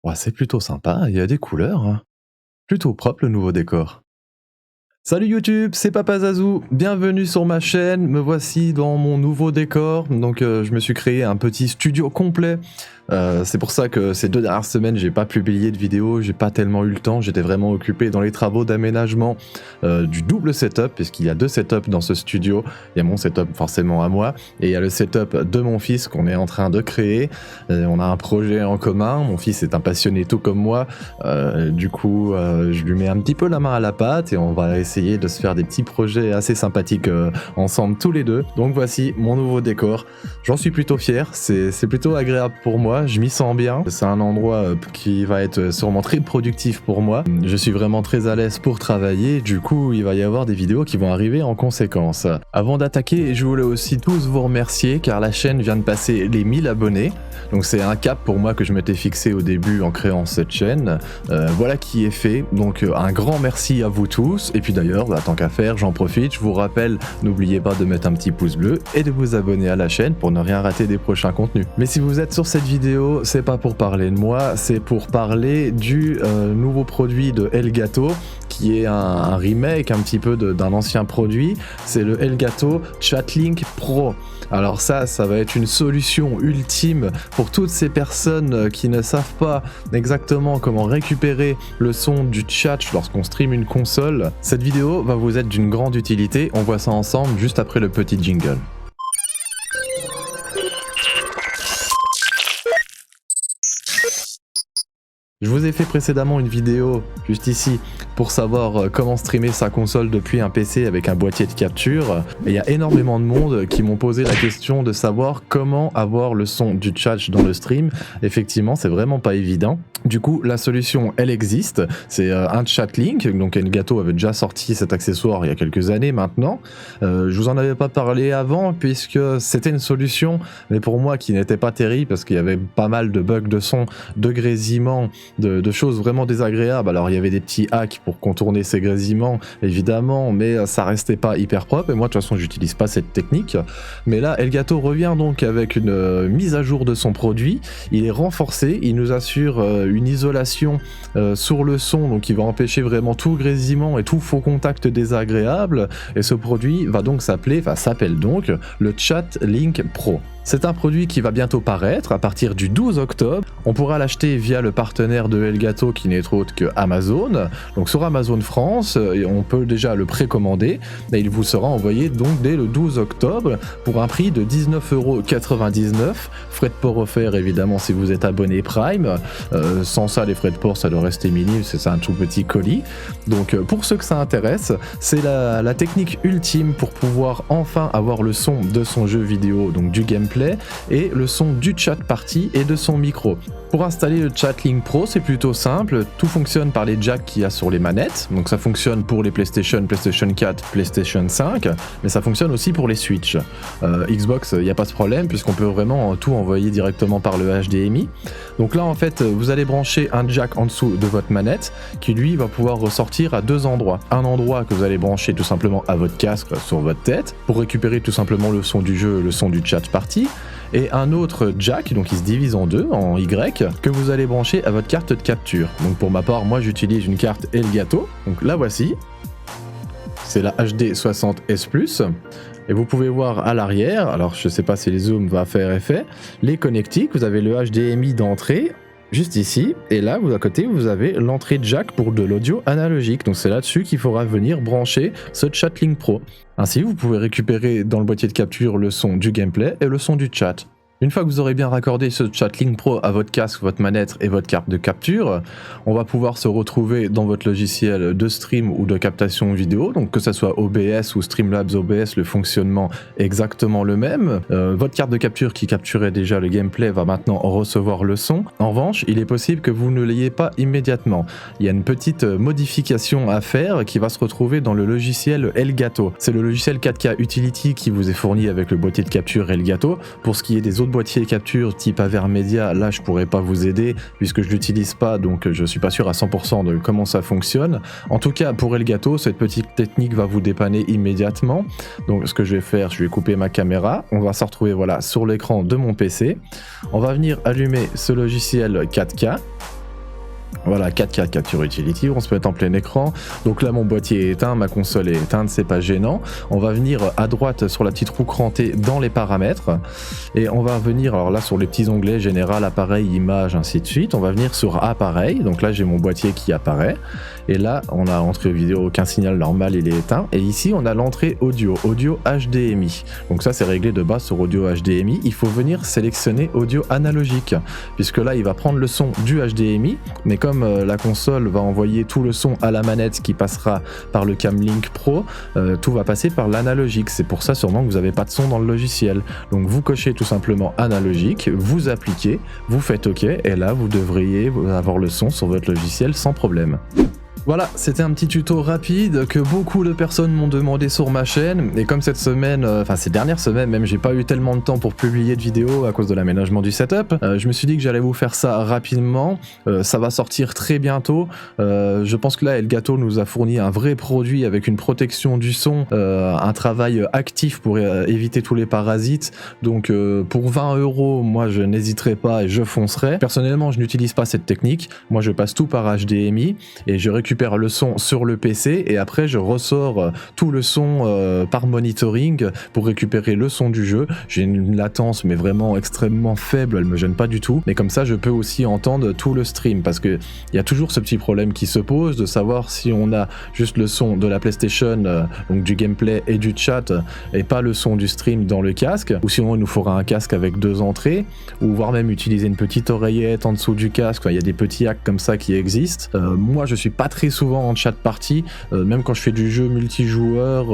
Ouais, c'est plutôt sympa, il y a des couleurs, hein. Plutôt propre le nouveau décor. Salut YouTube, c'est Papa Zazou, bienvenue sur ma chaîne, me voici dans mon nouveau décor. Donc je me suis créé un petit studio complet. C'est pour ça que ces 2 dernières semaines j'ai pas publié de vidéo, j'ai pas tellement eu le temps, j'étais vraiment occupé dans les travaux d'aménagement du double setup, puisqu'il y a 2 setups dans ce studio. Il y a mon setup forcément à moi, et il y a le setup de mon fils qu'on est en train de créer. On a un projet en commun, mon fils est un passionné tout comme moi, du coup je lui mets un petit peu la main à la pâte et on va essayer de se faire des petits projets assez sympathiques ensemble tous les deux. Donc voici mon nouveau décor, j'en suis plutôt fier, c'est plutôt agréable pour moi, je m'y sens bien, c'est un endroit qui va être sûrement très productif pour moi, je suis vraiment très à l'aise pour travailler, du coup il va y avoir des vidéos qui vont arriver en conséquence. Avant d'attaquer, je voulais aussi tous vous remercier car la chaîne vient de passer les 1000 abonnés, donc c'est un cap pour moi que je m'étais fixé au début en créant cette chaîne. Voilà qui est fait, donc un grand merci à vous tous, et puis d'ailleurs tant qu'à faire j'en profite, je vous rappelle, n'oubliez pas de mettre un petit pouce bleu et de vous abonner à la chaîne pour ne rien rater des prochains contenus. Mais si vous êtes sur cette vidéo, c'est pas pour parler de moi, c'est pour parler du nouveau produit de Elgato, qui est un remake un petit peu d'un ancien produit, c'est le Elgato Chatlink Pro. Alors ça va être une solution ultime pour toutes ces personnes qui ne savent pas exactement comment récupérer le son du chat lorsqu'on stream une console. Cette vidéo va vous être d'une grande utilité, on voit ça ensemble juste après le petit jingle. Je vous ai fait précédemment une vidéo, juste ici, pour savoir comment streamer sa console depuis un PC avec un boîtier de capture. Et il y a énormément de monde qui m'ont posé la question de savoir comment avoir le son du chat dans le stream. Effectivement, c'est vraiment pas évident. Du coup, la solution, elle existe. C'est un Chatlink. Donc Elgato avait déjà sorti cet accessoire il y a quelques années maintenant. Je vous en avais pas parlé avant puisque c'était une solution, mais pour moi qui n'était pas terrible parce qu'il y avait pas mal de bugs de son, de grésillements, de choses vraiment désagréables. Alors il y avait des petits hacks pour contourner ces grésillements évidemment, mais ça restait pas hyper propre, et moi de toute façon j'utilise pas cette technique. Mais là Elgato revient donc avec une mise à jour de son produit, il est renforcé, il nous assure une isolation sur le son, donc il va empêcher vraiment tout grésillement et tout faux contact désagréable, et ce produit va donc s'appelle donc le Chatlink Pro. C'est un produit qui va bientôt paraître à partir du 12 octobre. On pourra l'acheter via le partenaire de Elgato qui n'est autre que Amazon. Donc sur Amazon France, on peut déjà le précommander et il vous sera envoyé donc dès le 12 octobre pour un prix de 19,99 €. Frais de port offerts évidemment si vous êtes abonné Prime. Sans ça, les frais de port ça doit rester minime, c'est un tout petit colis. Donc pour ceux que ça intéresse, c'est la technique ultime pour pouvoir enfin avoir le son de son jeu vidéo, donc du gameplay, et le son du chat party et de son micro. Pour installer le Chatlink Pro, c'est plutôt simple, tout fonctionne par les jacks qu'il y a sur les manettes, donc ça fonctionne pour les PlayStation 4, PlayStation 5, mais ça fonctionne aussi pour les Switch. Xbox, il n'y a pas ce problème puisqu'on peut vraiment tout envoyer directement par le HDMI. Donc là en fait, vous allez brancher un jack en dessous de votre manette qui lui va pouvoir ressortir à 2 endroits. Un endroit que vous allez brancher tout simplement à votre casque sur votre tête pour récupérer tout simplement le son du jeu, le son du chat party, et un autre jack, donc il se divise en deux, en Y, que vous allez brancher à votre carte de capture. Donc pour ma part, moi j'utilise une carte Elgato, donc la voici, c'est la HD60S+, et vous pouvez voir à l'arrière, alors je sais pas si les zooms va faire effet, les connectiques, vous avez le HDMI d'entrée, juste ici, et là à côté vous avez l'entrée jack pour de l'audio analogique, donc c'est là-dessus qu'il faudra venir brancher ce Chatlink Pro. Ainsi vous pouvez récupérer dans le boîtier de capture le son du gameplay et le son du chat. Une fois que vous aurez bien raccordé ce Chatlink Pro à votre casque, votre manette et votre carte de capture, on va pouvoir se retrouver dans votre logiciel de stream ou de captation vidéo, donc que ce soit OBS ou Streamlabs OBS, le fonctionnement est exactement le même. Votre carte de capture qui capturait déjà le gameplay va maintenant recevoir le son. En revanche, il est possible que vous ne l'ayez pas immédiatement. Il y a une petite modification à faire qui va se retrouver dans le logiciel Elgato. C'est le logiciel 4K Utility qui vous est fourni avec le boîtier de capture Elgato. Pour ce qui est des autres boîtiers capture type Avermedia, là je pourrais pas vous aider puisque je l'utilise pas, donc je suis pas sûr à 100% de comment ça fonctionne. En tout cas pour Elgato, cette petite technique va vous dépanner immédiatement. Donc ce que je vais faire, je vais couper ma caméra, on va se retrouver voilà sur l'écran de mon PC, on va venir allumer ce logiciel 4K. Voilà, 4K Capture Utility, on se met en plein écran. Donc là, mon boîtier est éteint, ma console est éteinte, c'est pas gênant. On va venir à droite sur la petite roue crantée dans les paramètres. Et on va venir, alors là, sur les petits onglets, général, appareil, image, ainsi de suite. On va venir sur appareil. Donc là, j'ai mon boîtier qui apparaît. Et là, on a entrée vidéo, aucun signal normal, il est éteint. Et ici, on a l'entrée audio HDMI. Donc ça, c'est réglé de base sur audio HDMI. Il faut venir sélectionner audio analogique, puisque là, il va prendre le son du HDMI, mais comme la console va envoyer tout le son à la manette qui passera par le Camlink Pro, tout va passer par l'analogique. C'est pour ça sûrement que vous n'avez pas de son dans le logiciel. Donc vous cochez tout simplement analogique, vous appliquez, vous faites OK, et là, vous devriez avoir le son sur votre logiciel sans problème. Voilà, c'était un petit tuto rapide que beaucoup de personnes m'ont demandé sur ma chaîne, et comme cette semaine, enfin ces dernières semaines même, j'ai pas eu tellement de temps pour publier de vidéos à cause de l'aménagement du setup, je me suis dit que j'allais vous faire ça rapidement. Ça va sortir très bientôt. Je pense que là Elgato nous a fourni un vrai produit avec une protection du son, un travail actif pour éviter tous les parasites. Donc pour 20 €, moi je n'hésiterai pas et je foncerai. Personnellement, je n'utilise pas cette technique. Moi je passe tout par HDMI et je récupère le son sur le PC, et après je ressors tout le son par monitoring pour récupérer le son du jeu. J'ai une latence mais vraiment extrêmement faible, elle me gêne pas du tout, mais comme ça je peux aussi entendre tout le stream, parce que il y a toujours ce petit problème qui se pose de savoir si on a juste le son de la PlayStation, donc du gameplay et du chat, et pas le son du stream dans le casque, ou sinon il nous faudra un casque avec 2 entrées, ou voire même utiliser une petite oreillette en dessous du casque. Enfin, il y a des petits hacks comme ça qui existent. Moi je suis pas très souvent en chat party, même quand je fais du jeu multijoueur,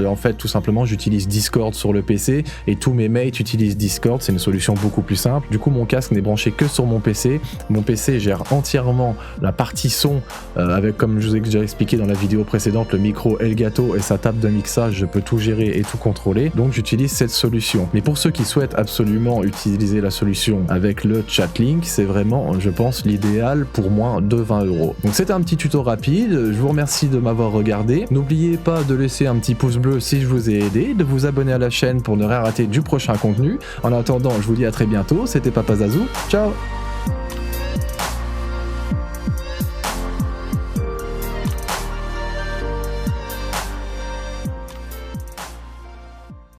en fait tout simplement j'utilise Discord sur le PC, et tous mes mates utilisent Discord. C'est une solution beaucoup plus simple. Du coup mon casque n'est branché que sur mon PC. Mon PC gère entièrement la partie son, avec, comme je vous ai déjà expliqué dans la vidéo précédente, le micro Elgato et sa table de mixage. Je peux tout gérer et tout contrôler, donc j'utilise cette solution. Mais pour ceux qui souhaitent absolument utiliser la solution avec le Chatlink, c'est vraiment, je pense, l'idéal pour moins de 20 €. Donc c'était un petit tuto rapide. Je vous remercie de m'avoir regardé. N'oubliez pas de laisser un petit pouce bleu si je vous ai aidé, de vous abonner à la chaîne pour ne rien rater du prochain contenu. En attendant, je vous dis à très bientôt. C'était Papa Zazou. Ciao!